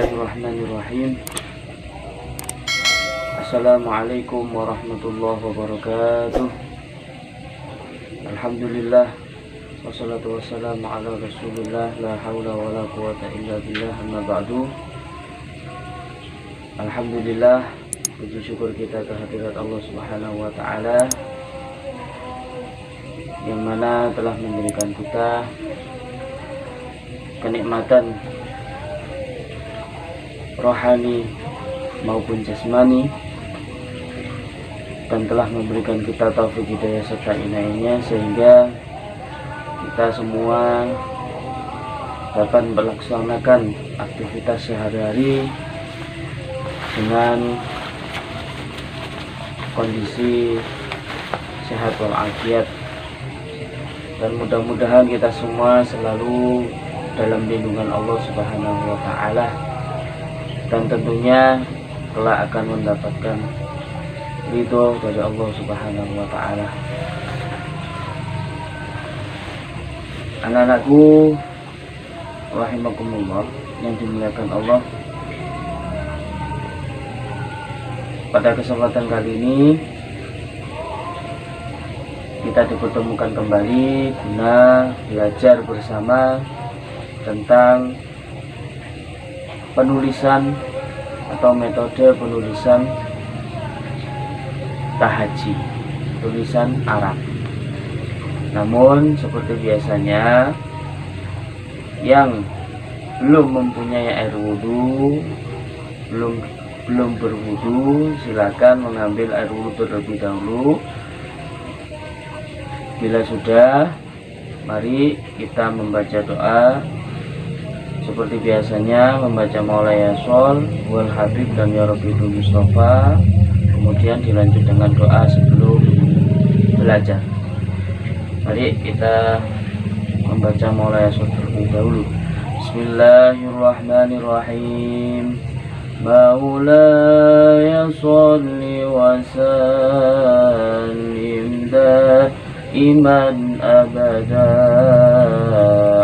Bismillahirrahmanirrahim. Assalamualaikum warahmatullahi wabarakatuh. Alhamdulillah, wassalatu wassalamu ala rasulillah, la hawla wa la quwata illa billah, amma ba'du. Alhamdulillah, puji syukur kita kehadirat Allah subhanahu wa ta'ala, yang mana telah memberikan kita kenikmatan rohani maupun jasmani, dan telah memberikan kita taufik hidayah serta inayahnya, sehingga kita semua dapat melaksanakan aktivitas sehari-hari dengan kondisi sehat walafiat, dan mudah-mudahan kita semua selalu dalam lindungan Allah subhanahu wa ta'ala, dan tentunya kelak akan mendapatkan ridho dari Allah subhanahu wa ta'ala. Anak-anakku rahimakumullah yang dimuliakan Allah, pada kesempatan kali ini kita dipertemukan kembali guna belajar bersama tentang penulisan atau metode penulisan tahaji, tulisan Arab. Namun seperti biasanya, yang belum mempunyai air wudhu, belum berwudhu, silakan mengambil air wudhu terlebih dahulu. Bila sudah, mari kita membaca doa seperti biasanya, membaca Maula ya Sol wal Habib dan ya Rabbi Mustafa. Kemudian dilanjut dengan doa sebelum belajar. Mari kita membaca Maula ya Sol terlebih dahulu. Bismillahirrahmanirrahim. Maula ya Sholli wa sallim daiman abada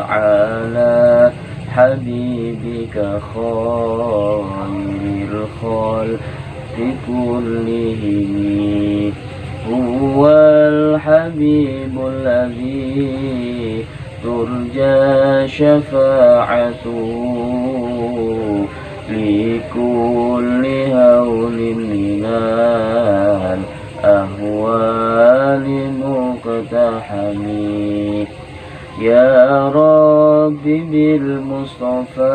ala habibika khairil khalqi kullihim, huwal habibul ladzi turja syafa'atuhu likulli hawlin minal ahwali muqtahami. Ya Rabbi bil Mustafa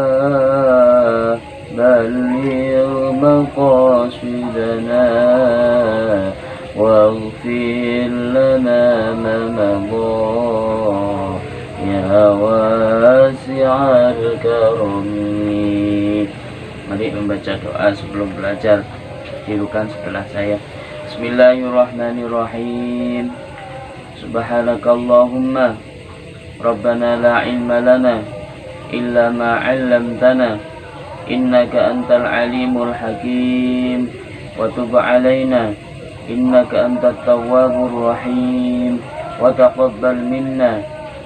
balligh maqasidana waghfir lana ma madha ya wasi'al karami. Mari membaca doa sebelum belajar, tirukan setelah saya. Bismillahirrahmanirrahim. Subhanakallahumma Rabbana la ilma lana illa ma 'allamtana innaka antal alimul hakim, wa tub 'alaina innaka antat tawwabur rahim, wa taqabbal minna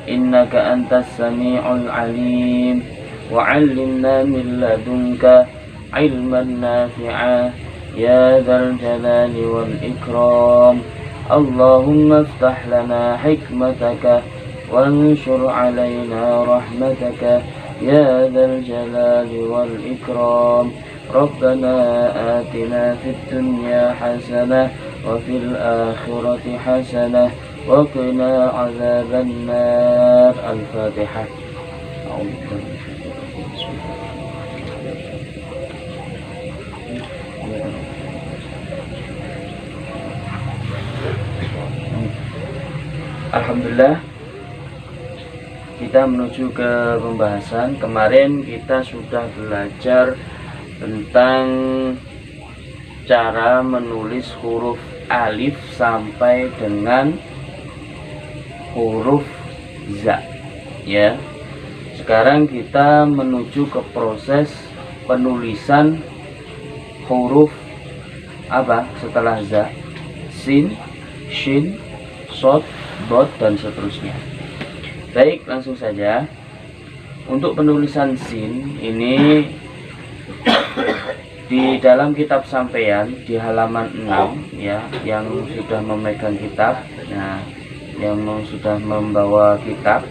innaka antas sami'ul alim, wa 'allimna min ladunka 'ilman nafi'a ya dzal jalali wal ikram. Allahumma iftah lana hikmataka وانشر علينا رحمتك يا ذا الجلال والإكرام. ربنا آتنا في الدنيا حسنة وفي الآخرة حسنة وقنا عذاب النار. الفاتحة. Alhamdulillah, kita menuju ke pembahasan. Kemarin kita sudah belajar tentang cara menulis huruf alif sampai dengan huruf za, ya. Sekarang kita menuju ke proses penulisan huruf apa setelah za, sin, shin, shod, dot, dan seterusnya. Baik, langsung saja. Untuk penulisan sin ini Di dalam kitab sampean di halaman 6 ya, yang sudah memegang kitab, nah yang sudah membawa kitab,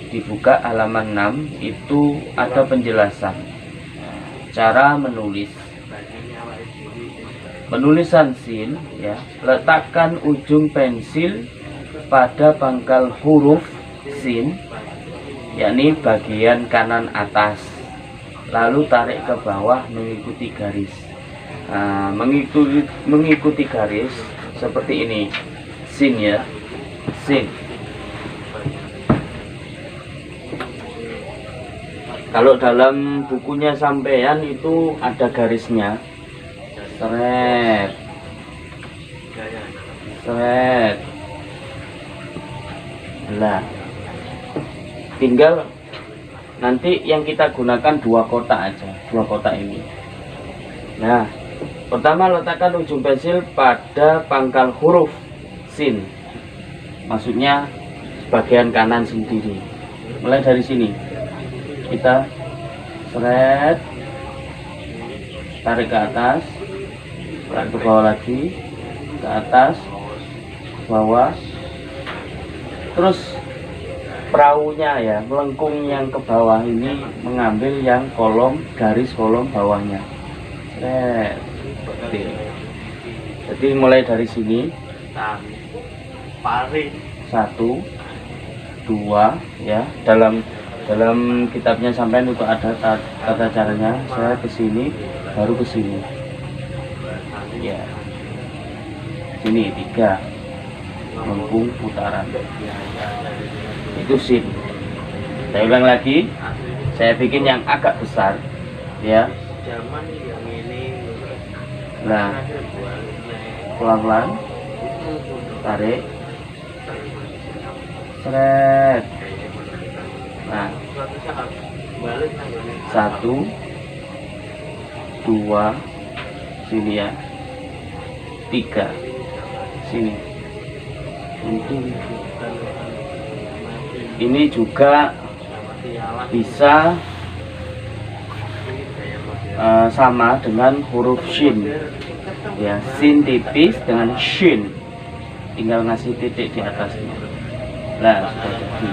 dibuka halaman 6 itu ada penjelasan cara menulis. Penulisan sin ya, letakkan ujung pensil pada pangkal huruf sin, yakni bagian kanan atas, lalu tarik ke bawah mengikuti garis. Nah, mengikuti garis seperti ini, sin ya, sin. Kalau dalam bukunya sampean itu ada garisnya, seret, seret. Nah, tinggal nanti yang kita gunakan dua kotak aja, dua kotak ini. Nah, pertama letakkan ujung pensil pada pangkal huruf sin, maksudnya bagian kanan sendiri. Mulai dari sini kita seret, tarik ke atas, tarik ke bawah lagi, ke atas, bawah, terus perahunya ya, melengkung yang ke bawah ini mengambil yang kolom, garis kolom bawahnya. Jadi mulai dari sini, 1, 2 ya, dalam kitabnya sampai itu ada tata caranya. Saya ke sini baru ke sini ya, sini 3 melengkung putaran, itu sin. Saya ulang lagi, saya bikin yang agak besar ya. Nah, pelan-pelan tarik, seret. Nah, 1, 2 sini ya, 3 sini. Ini juga bisa sama dengan huruf shin ya, sin tipis dengan shin, tinggal ngasih titik di atasnya. Nah, sudah jadi.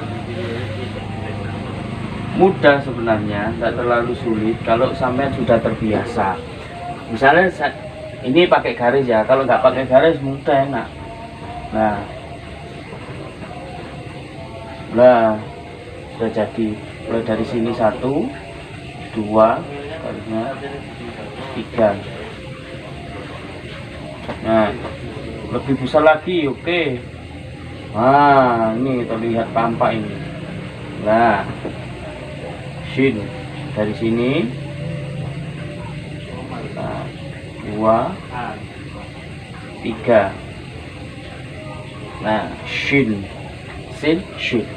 Mudah sebenarnya, tidak terlalu sulit kalau sampai sudah terbiasa. Misalnya ini pakai garis ya, kalau nggak pakai garis mudah, enak. Nah, sudah jadi. Mulai dari sini 1, 2, garisnya 3. Nah, lebih besar lagi, oke. Nah, ini terlihat tampak ini. Nah, shin dari sini, 2, 3. Nah, shin, sin, shin.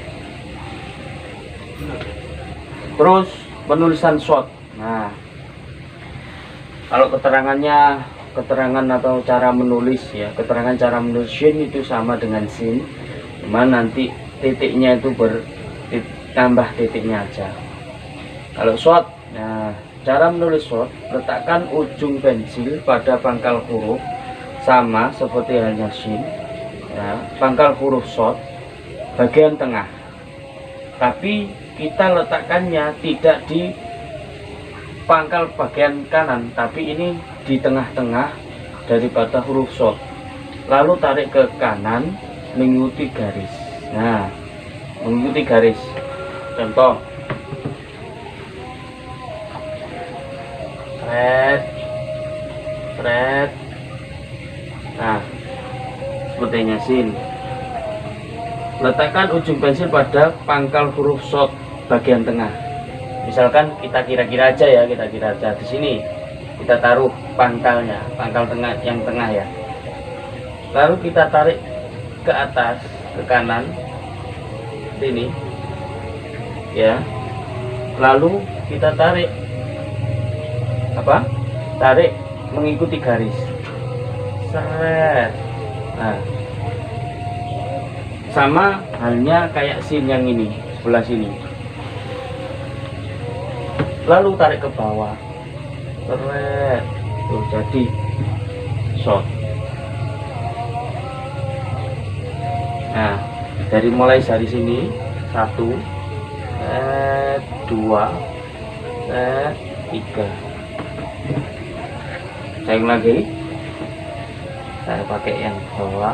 Terus penulisan short. Nah, kalau keterangan atau cara menulis ya, keterangan cara menulis shin itu sama dengan sin, cuman nanti titiknya itu tambah titiknya aja. Kalau short, nah cara menulis short, letakkan ujung pensil pada pangkal huruf sama seperti halnya shin ya, pangkal huruf short bagian tengah, tapi kita letakkannya tidak di pangkal bagian kanan, tapi ini di tengah-tengah daripada huruf short, lalu tarik ke kanan mengikuti garis. Nah, mengikuti garis, contoh seret. Nah, sepertinya sin. Letakkan ujung pensil pada pangkal huruf short bagian tengah. Misalkan kita kira-kira aja ya, di sini kita taruh pangkalnya, pangkal tengah yang tengah ya. Lalu kita tarik ke atas, ke kanan sini ya. Lalu kita tarik tarik mengikuti garis, seret. Nah, sama halnya kayak sin yang ini sebelah sini, lalu tarik ke bawah Seret. Tuh jadi short. Nah, dari mulai dari sini 1, 2, 3. Saya ulang lagi. Saya pakai yang bawah.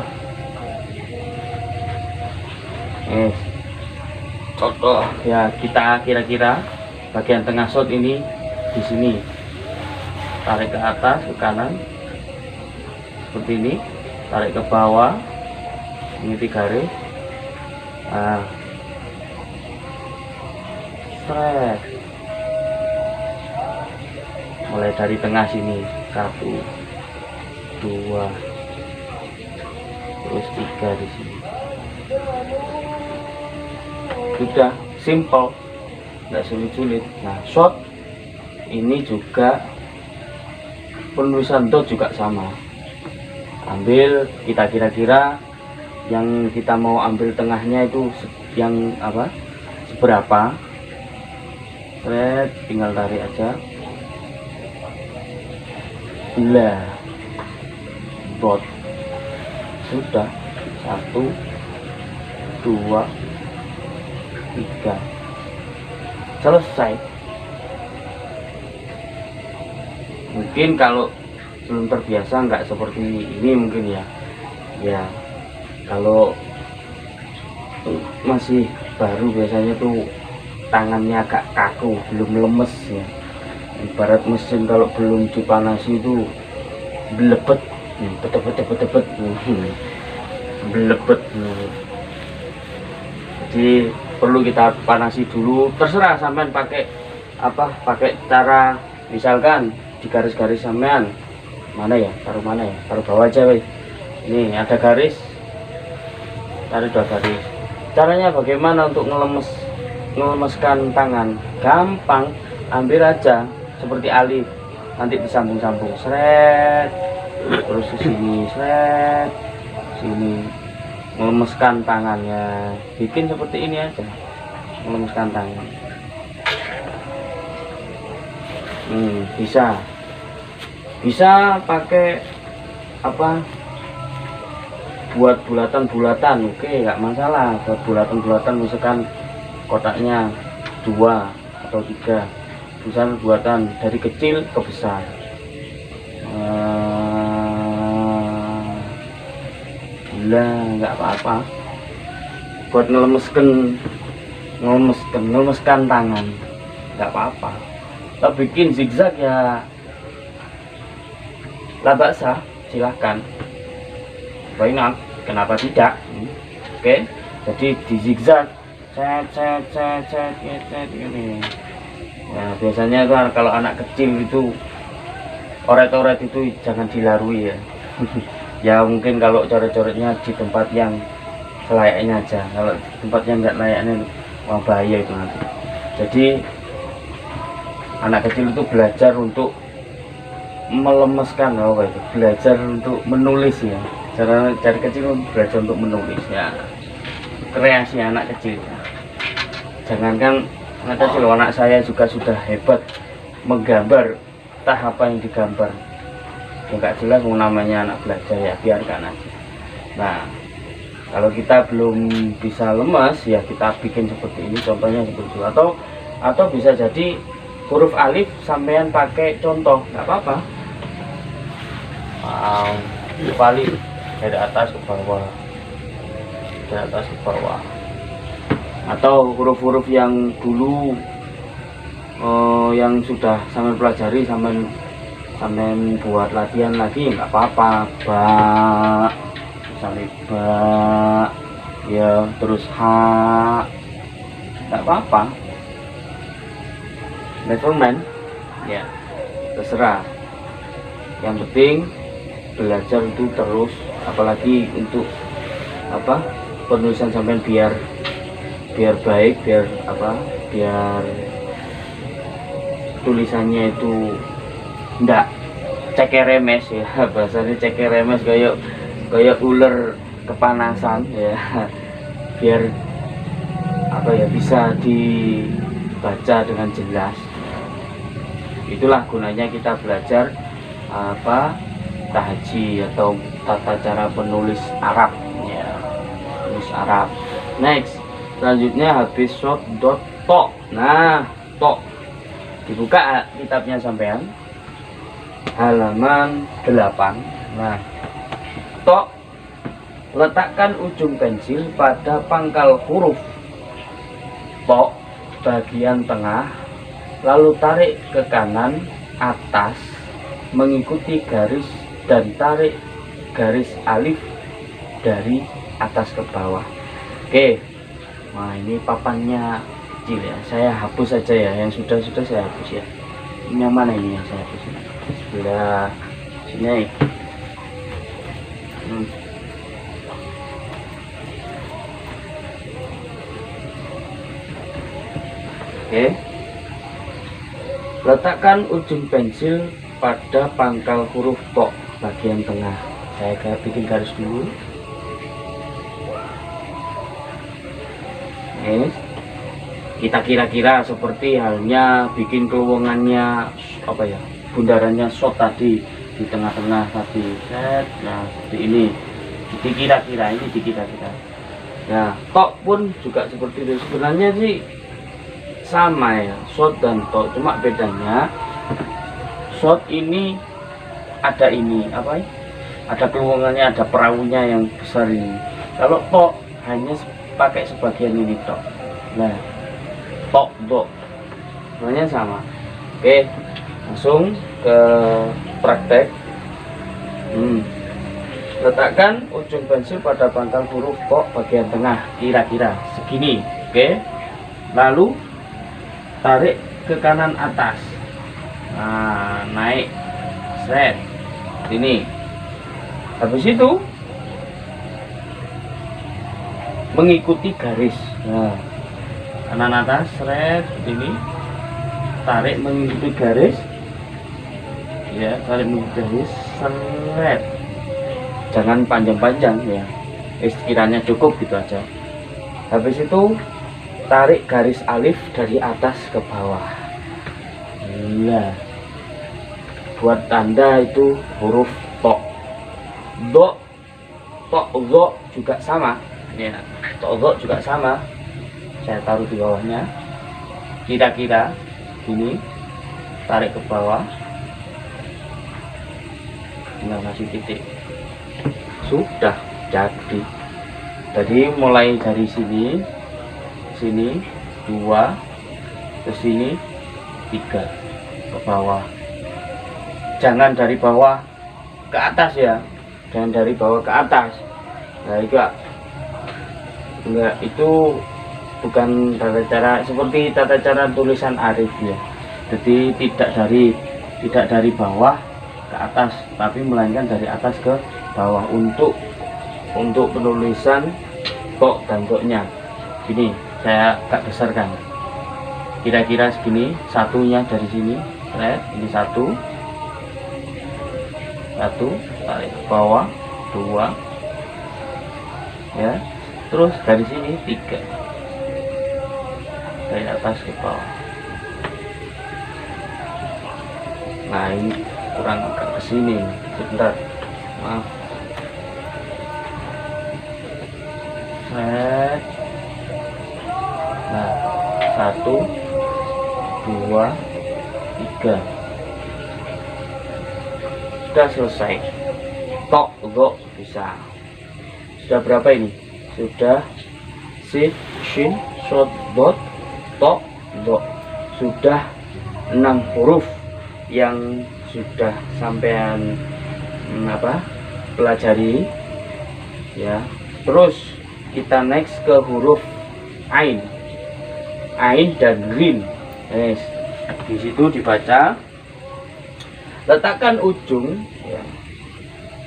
Contoh ya, kita kira-kira bagian tengah shot ini di sini. Tarik ke atas, ke kanan seperti ini, tarik ke bawah, ini garis. Nah, seret. Mulai dari tengah sini 1, 2, terus 3 di sini. Sudah simple, nggak sulit-sulit. Nah, shot ini juga penulisan dot juga sama. Ambil kita kira-kira yang kita mau ambil tengahnya itu yang apa, seberapa. Seret, tinggal tarik aja. Lah, dot. Sudah 1, 2, 3. Selesai. Mungkin kalau belum terbiasa nggak seperti ini mungkin ya. Ya, kalau masih baru biasanya tuh tangannya agak kaku, belum lemes ya. Ibarat mesin kalau belum dipanasi itu belebet, betebet, belebet. Jadi perlu kita panasi dulu. Terserah sampean pakai apa, pakai cara misalkan di garis-garis sampean mana ya, taruh mana ya, taruh bawah aja weh. Ini ada garis, tarik 2 garis. Caranya bagaimana untuk ngelemeskan tangan? Gampang, ambil aja seperti alif, nanti disambung-sambung, seret, terus ke sini, seret, sini, melemeskan tangannya. Bikin seperti ini aja, melemeskan tangan. Bisa pakai apa, buat bulatan-bulatan, oke, nggak masalah. Buat bulatan-bulatan misalkan kotaknya 2 atau 3, misalnya buatan dari kecil ke besar. Nggak apa-apa, buat ngelemeskan tangan, nggak apa-apa. Kita bikin zigzag ya, lah baksa, silahkan. Why not? Kenapa tidak? Oke, jadi di zigzag, cet ini. Nah, biasanya kan kalau anak kecil itu oret-oret itu jangan dilarui ya. Ya mungkin kalau coret-coretnya di tempat yang selayaknya aja. Kalau tempat yang nggak layaknya, wah bahaya itu nanti. Jadi anak kecil itu belajar untuk melemeskan, apa itu? Belajar untuk menulis ya. Cara kecil belajar untuk menulis ya. Kreasi anak kecil. Jangankan anak kecil, anak saya juga sudah hebat menggambar, entah apa yang digambar. Ya nggak jelas, mau namanya anak belajar ya, biarkan aja. Nah, kalau kita belum bisa lemas ya kita bikin seperti ini, contohnya seperti itu. Atau bisa jadi huruf alif sampean pakai contoh, nggak apa-apa. Huruf alif dari atas ke bawah, dari atas ke bawah. Atau huruf-huruf yang dulu yang sudah sampean pelajari, sampean buat latihan lagi, nggak apa-apa. Ba, misalnya ba ya, terus ha, nggak apa-apa. Nevermind ya, terserah. Yang penting belajar itu terus, apalagi untuk apa, penulisan sampean biar baik, biar tulisannya itu ndak cekeremes ya, bahasanya cekeremes, kayak ular kepanasan ya. Biar apa ya, bisa dibaca dengan jelas Itulah gunanya kita belajar tahji atau tata cara penulis Arab ya, tulis Arab. Next, selanjutnya habis shot dot to. Nah, to dibuka kitabnya sampean halaman 8. Nah, to, letakkan ujung pensil pada pangkal huruf to bagian tengah, lalu tarik ke kanan atas mengikuti garis dan tarik garis alif dari atas ke bawah. Oke, nah ini papannya kecil ya, saya hapus saja ya, yang sudah saya hapus ya. Ini yang mana ini yang saya hapus? Sebelah sini. Oke, letakkan ujung pensil pada pangkal huruf to bagian tengah. Saya bikin garis dulu. Kita kira-kira seperti halnya bikin kelowongannya bundarannya shot tadi di tengah-tengah tadi. Nah, seperti ini. Dikira-kira ini dikira-kira. Nah, to pun juga seperti itu. Sebenarnya sih sama ya, shot dan to, cuma bedanya shot ini ada ada kelowongannya, ada perahunya yang besar ini. Kalau to hanya pakai sebagian ini tok. Nah, to do sebenarnya sama. Oke, langsung ke praktek. Letakkan ujung pensil pada pangkal huruf to bagian tengah, kira-kira segini. Oke, lalu tarik ke kanan atas. Nah, naik set ini. Habis itu mengikuti garis. Nah, kanan atas set ini, tarik mengikuti garis ya, tarik mengikuti garis set, jangan panjang-panjang ya, sekiranya cukup gitu aja. Habis itu tarik garis alif dari atas ke bawah. Nah, buat tanda itu huruf to. Do, to, zo juga sama ya, to, zo juga sama. Saya taruh di bawahnya, kira-kira ini, tarik ke bawah, tinggal kasih titik, sudah jadi. Jadi mulai dari sini 2, ke sini 3, ke bawah. Jangan dari bawah ke atas ya, jangan dari bawah ke atas. Nah, itu bukan tata cara seperti tata cara tulisan Arif ya. Jadi tidak dari bawah ke atas, tapi melainkan dari atas ke bawah untuk penulisan to dan to-nya. Gini, saya agak besarkan, kira-kira segini. Satunya dari sini, ini satu, tarik ke bawah, 2 ya, terus dari sini 3, dari atas ke bawah. Nah, ini kurang agak ke sini, sebentar, maaf. Nah, 1, 2, 3, sudah selesai. Tok, go, bisa. Sudah berapa ini? Sudah sif, shin, shot, dot, tok, do. Sudah 6 huruf yang sudah sampean pelajari ya. Terus kita next ke huruf ain dan rin. Di situ dibaca, letakkan ujung ya,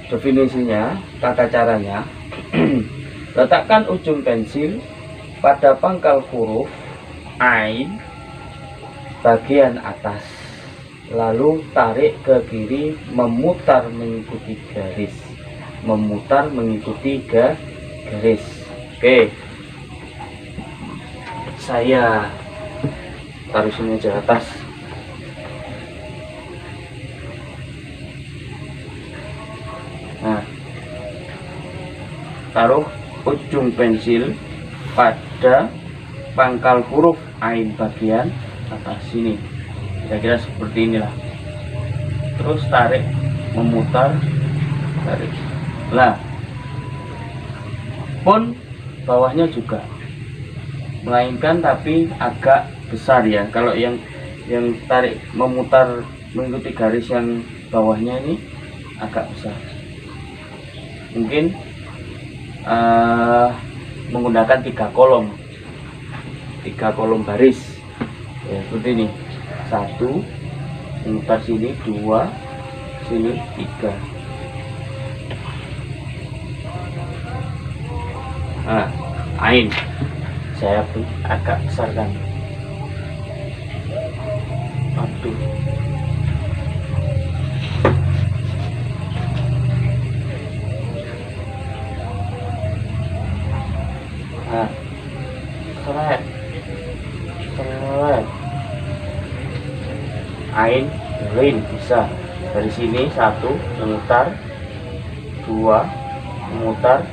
definisinya, tata caranya. Letakkan ujung pensil pada pangkal huruf ain bagian atas, lalu tarik ke kiri, memutar mengikuti garis, garis. Oke, saya taruh sini aja atas. taruh ujung pensil pada pangkal huruf ain bagian atas sini, kira-kira seperti inilah. Terus tarik, memutar, tarik. Lah, pun bawahnya juga, melainkan tapi agak besar ya. Kalau yang tarik memutar mengikuti garis yang bawahnya ini agak besar. Mungkin menggunakan 3 kolom baris ya, seperti ini. 1 memutar sini, 2 sini, 3. Nah, ain saya agak besarkan. Aduh, nah, seret, ain, rin bisa dari sini. 1 memutar, 2 memutar,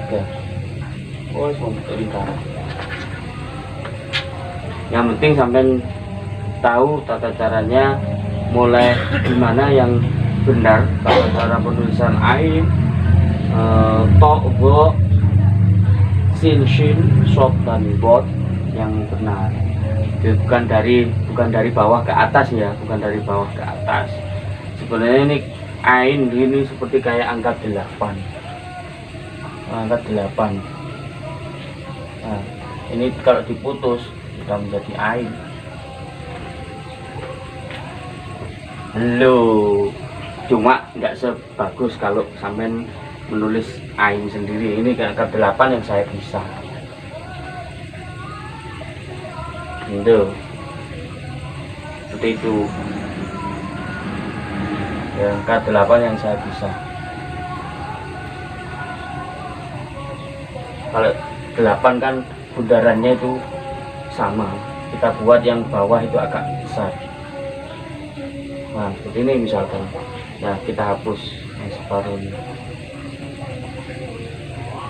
3. Oh, memutar lingkaran. Yang penting sampai tahu tata caranya, mulai gimana yang benar, tata cara penulisan ain, to, bo, sin, shin, shot, dan bot yang benar. Bukan dari bawah ke atas ya, bukan dari bawah ke atas. Sebenarnya ini ain ini seperti kayak angka 8. Angka 8. Nah, ini kalau diputus sudah menjadi ain. Loh, cuma nggak sebagus kalau sampai menulis ain sendiri. Ini angka 8 yang saya bisa. Itu seperti itu ya, angka 8 yang saya bisa. Kalau 8 kan bundarannya itu sama, kita buat yang bawah itu agak besar. Nah, seperti ini misalkan. Nah, kita hapus yang separuh ini.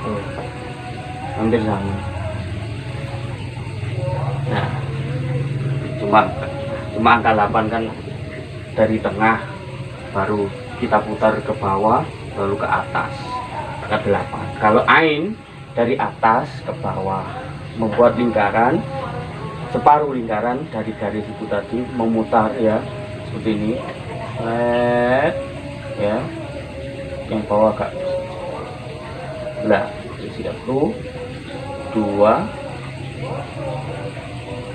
Tuh, hampir sama. Nah, cuma angka 8 kan dari tengah, baru kita putar ke bawah, lalu ke atas, angka 8. Kalau ain dari atas ke bawah, membuat lingkaran, separuh lingkaran dari garis itu tadi, memutar ya, seperti ini. Ya, yang bawah agak lah, isi 1, 2,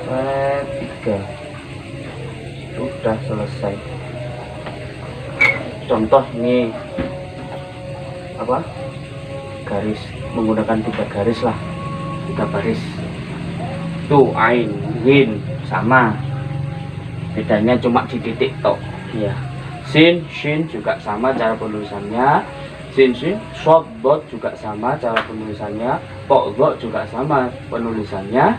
3. Sudah selesai. Contoh ini apa, garis, menggunakan 3 garis lah, 3 baris. Tuh ain, win sama, bedanya cuma di titik tok ya. Sin, shin juga sama cara penulisannya. Sin, shin, short, bot juga sama cara penulisannya. Pok, go juga sama penulisannya.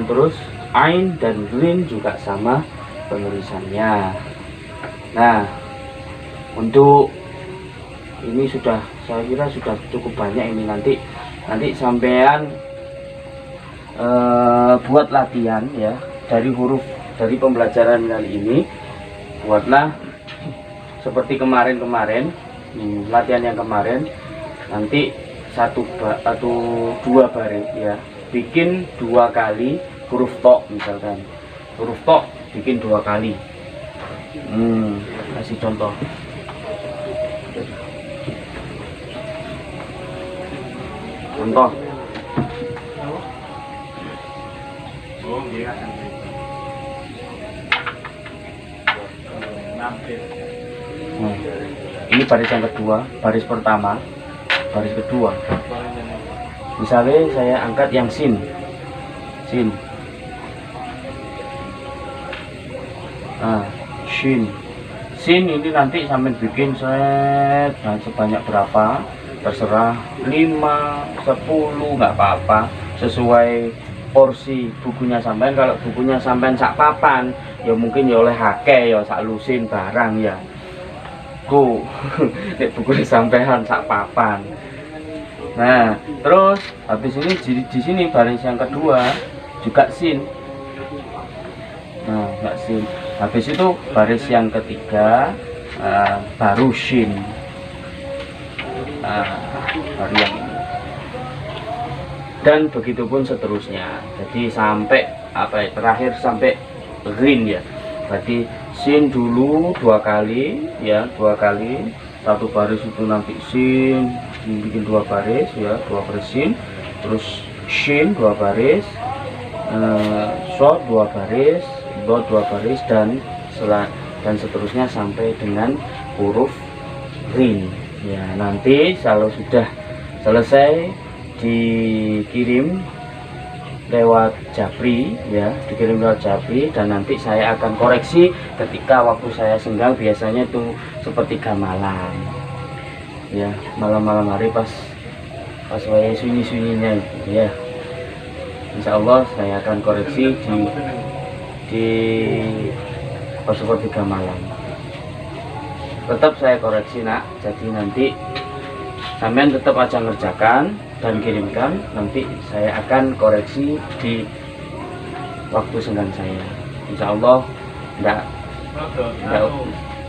Terus ain dan rin juga sama penulisannya. Nah, untuk ini saya kira sudah cukup banyak ini. Nanti sampean buat latihan ya, dari pembelajaran kali ini, buatlah seperti kemarin latihan yang kemarin. Nanti 1 atau 2 baris ya, bikin 2 kali huruf to, misalkan huruf to bikin 2 kali. Kasih contoh. Ini baris yang kedua, baris pertama, baris kedua. Misalnya saya angkat yang sin. Nah, sin ini nanti sampai bikin set, nah, sebanyak berapa terserah, 5, 10 nggak apa-apa, sesuai porsi bukunya sampean. Kalau bukunya sampean sak papan ya mungkin ya oleh hake ya sak lusin barang ya ku. Nek buku sampean sak papan Nah, terus habis ini di sini baris yang kedua juga sin. Nah, enggak sin. Habis itu baris yang ketiga baru shin. Baru yang ini. Dan begitu pun seterusnya. Jadi sampai apa ya, terakhir sampai rin ya. Berarti sin dulu 2 kali ya, 2 kali. Satu baris itu nanti sin, bikin 2 baris ya, 2 baris sin, terus shin 2 baris, short 2 baris, dot 2 baris, dan seterusnya sampai dengan huruf rin ya. Nanti kalau sudah selesai dikirim lewat Japri ya, dikirim lewat Japri, dan nanti saya akan koreksi ketika waktu saya senggang. Biasanya itu sepertiga malam ya, malam-malam hari pas saya sunyi-sunyinya ya. Insya Allah saya akan koreksi di pas sepertiga malam. Tetap saya koreksi nak, jadi nanti sampean tetap aja ngerjakan dan kirimkan, nanti saya akan koreksi di waktu senggang saya. Insya Allah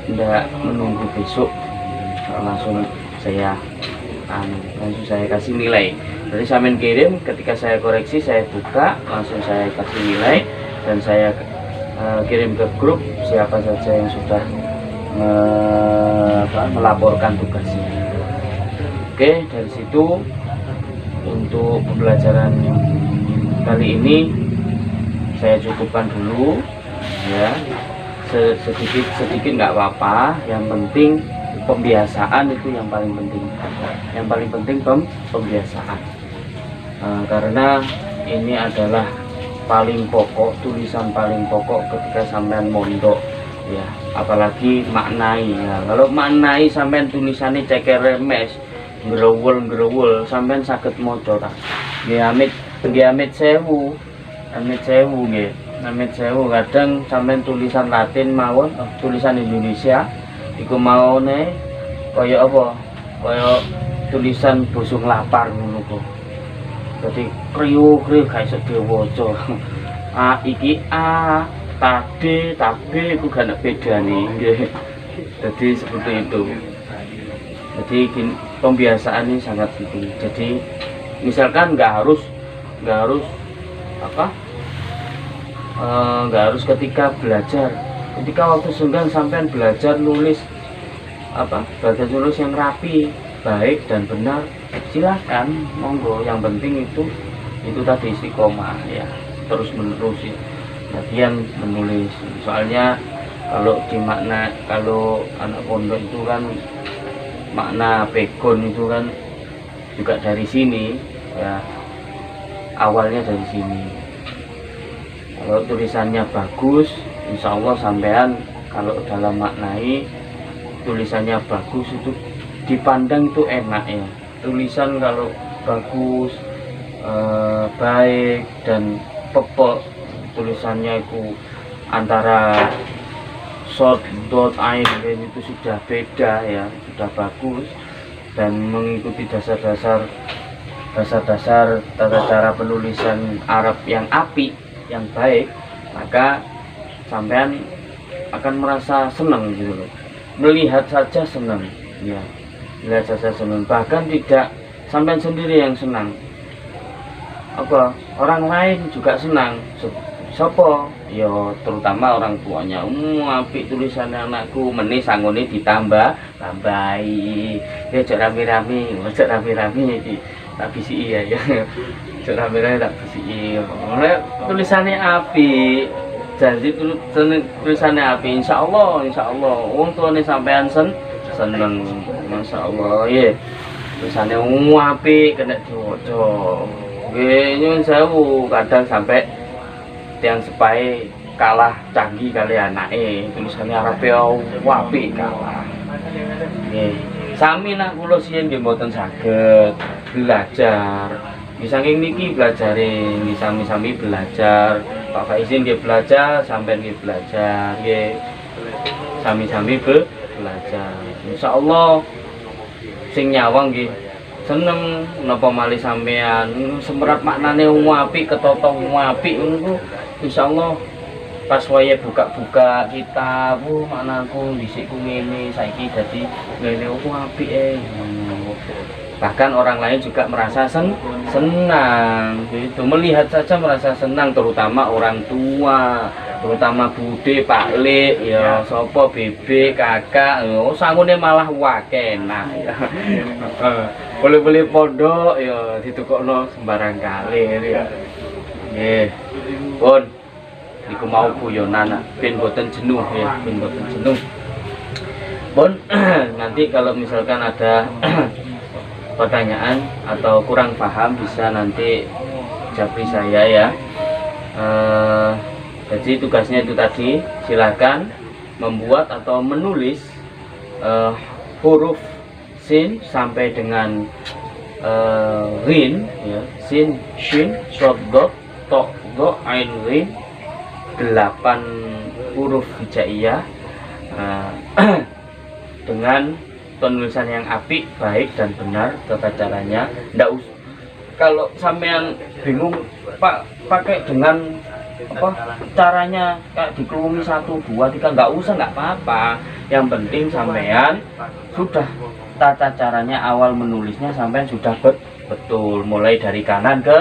enggak menunggu besok, langsung saya kasih nilai. Jadi sampean kirim, ketika saya koreksi saya buka, langsung saya kasih nilai, dan saya kirim ke grup siapa saja yang sudah melaporkan tugasnya. Oke, dari situ untuk pembelajaran kali ini saya cukupkan dulu ya. Sedikit nggak apa-apa, yang penting pembiasaan itu yang paling penting. Yang paling penting pembiasaan, karena ini adalah paling pokok, tulisan paling pokok ketika sampean mondok ya, apalagi maknai ya. Kalau maknai sampean tulisannya ceker remes, gerewul sampean saged maca ta nggih. Amit sewu nggih, amit sewu. Kadang sampean tulisan Latin mawon, tulisan Indonesia iku maune kaya apa, kaya tulisan basa lapar ngono kok. Dadi kriuk gak iso diwaca. Iki A tadi tapi iku gak ana bedane nggih. Jadi seperti itu. Jadi pembiasaan ini sangat penting. Jadi misalkan nggak harus ketika belajar, ketika waktu senggang sampean belajar nulis belajar nulis yang rapi, baik dan benar, silahkan monggo. Yang penting itu tadi istiqomah ya, terus menerus ya, latihan menulis. Soalnya kalau anak pondok itu kan makna pegon itu kan juga dari sini ya, awalnya dari sini. Kalau tulisannya bagus, insya Allah sampean kalau dalam maknai tulisannya bagus itu dipandang itu enak ya. Tulisan kalau bagus, baik dan pepek, tulisannya itu antara short dot air itu sudah beda ya, sudah bagus dan mengikuti dasar-dasar tata cara penulisan Arab yang apik, yang baik, maka sampean akan merasa senang gitu loh. Melihat saja senang ya, melihat saja senang, bahkan tidak sampean sendiri yang senang, orang lain juga senang. Sopo yo, terutama orang tuanya. Apik tulisannya anakku, meni sanggone tambahi ya, cok rame-rame iki tak bisi ya cok rame-rame tak bisi. Tulisannya apik, janji tulisannya apik, insya Allah wong tuane sampean seneng, masya Allah ya. Tulisannya apik kena diwaca nggih. Nyuwun sewu, kadang sampai yang sepai kalah canggih kali anake, tulisannya Arabnya wapi kalah. Nggih, sami nak kula sien nggih mboten saged belajar. Saking niki belajare nggih, sami-sami belajar. Pak Faizin nggih belajar, sampean nggih belajar, nggih. Sami-sami belajar. Insyaallah sing nyawang nggih seneng napa malih sampean semerat maknane apik ketata apik ngono insyaallah pas wayahe buka-buka kitab maknaku dhisikku ngene saiki dadi ngene apik bahkan orang lain juga merasa senang gitu, melihat saja merasa senang, terutama orang tua, terutama bude, Pak Le, ya sopo bebe, kakak, sangune malah wakena ya. Boleh-boleh pondok ya ditukokno sembarang kali ya. Nggih. Pun niku mau guyonan ben boten jenuh ya, ben boten jenuh. Pun nanti kalau misalkan ada pertanyaan atau kurang paham bisa nanti japri saya ya. Jadi tugasnya itu tadi, silahkan membuat atau menulis huruf sin sampai dengan rin ya, sin, shin, shod, dot, to, do, ain, rin, 8 huruf hijaiyah dengan penulisan yang apik, baik dan benar tata caranya. Ndak kalau sampean bingung Pak pakai dengan apa caranya kayak dikelumi 1, 2, 3 nggak usah, nggak apa-apa. Yang penting sampean sudah tata caranya awal menulisnya sampean sudah betul mulai dari kanan ke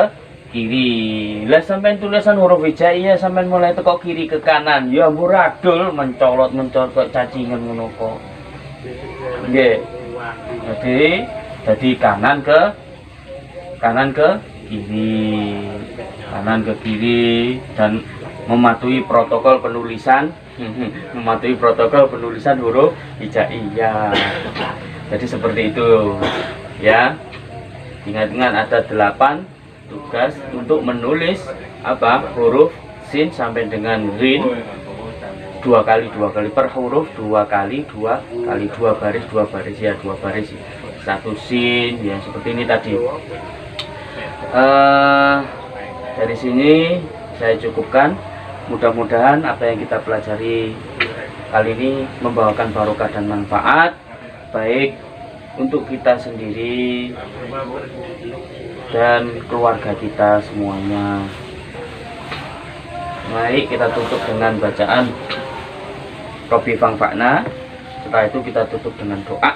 kiri. Lah sampean tulisan huruf hijaiyah sampean mulai teko kiri ke kanan ya muradul mencolot kok cacingan ngono kok. Nggih. Jadi kanan ke kiri dan mematuhi protokol penulisan huruf hijaiyah. Jadi seperti itu ya. Ingat-ingat ada 8 tugas untuk menulis huruf sin sampai dengan rin 2 kali per huruf, 2 kali 2 baris ya, 2 baris 1 sin ya, seperti ini tadi. Dari sini saya cukupkan. Mudah-mudahan apa yang kita pelajari kali ini membawakan barokah dan manfaat baik untuk kita sendiri dan keluarga kita semuanya. Mari kita tutup dengan bacaan Rabbi Fangfa'na. Setelah itu kita tutup dengan doa.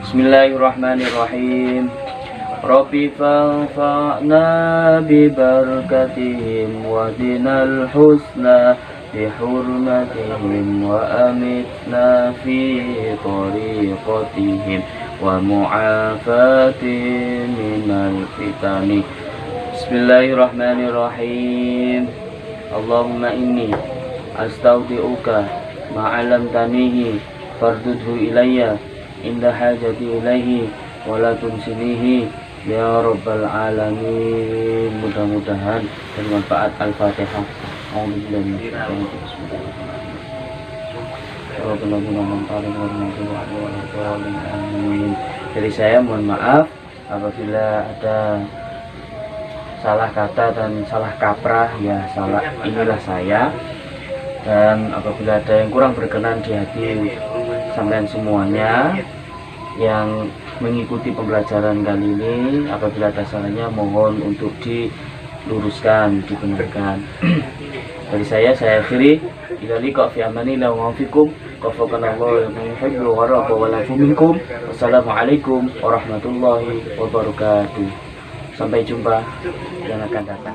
Bismillahirrahmanirrahim. Rabbi Fangfa'na bi barakatihim wa dinal husna bi hurmatihim wa amitna fi tariqatihim wa mu'afatihim minal fitani. Bismillahirrahmanirrahim. Allahumma inni astaudi'uka ma'alamtanihi fardudhu ilayya inda hajati ilaihi wala tunsinihi ya rabbal alamin. Mudah-mudahan bermanfaat. Al-Fatihah. Jadi saya mohon maaf apabila ada salah kata dan salah kaprah ya, salah inilah saya. Dan apabila ada yang kurang berkenan di hati sampean semuanya yang mengikuti pembelajaran kali ini, apabila ada salahnya mohon untuk diluruskan, dibenarkan. Dari saya akhiri ila liqa fi amanillah wa fikum qafakanallahu wa yuhibbu wa rabba wa lafu minkum. Wassalamualaikum warahmatullahi wabarakatuh. Sampai jumpa yang akan datang.